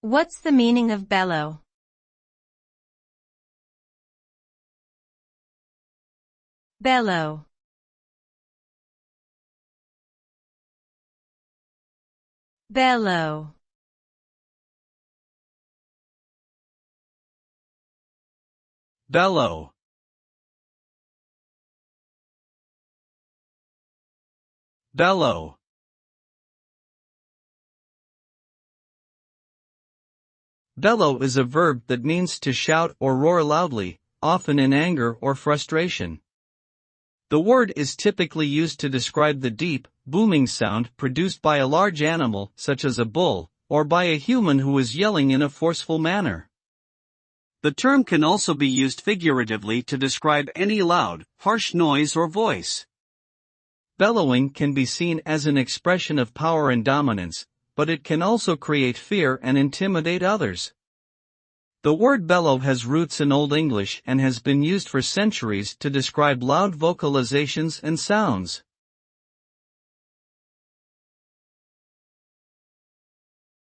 What's the meaning of bellow? Bellow. Bellow. Bellow. Bellow. Bellow is a verb that means to shout or roar loudly, often in anger or frustration. The word is typically used to describe the deep, booming sound produced by a large animal, such as a bull, or by a human who is yelling in a forceful manner. The term can also be used figuratively to describe any loud, harsh noise or voice. Bellowing can be seen as an expression of power and dominance, but it can also create fear and intimidate others. The word bellow has roots in Old English and has been used for centuries to describe loud vocalizations and sounds.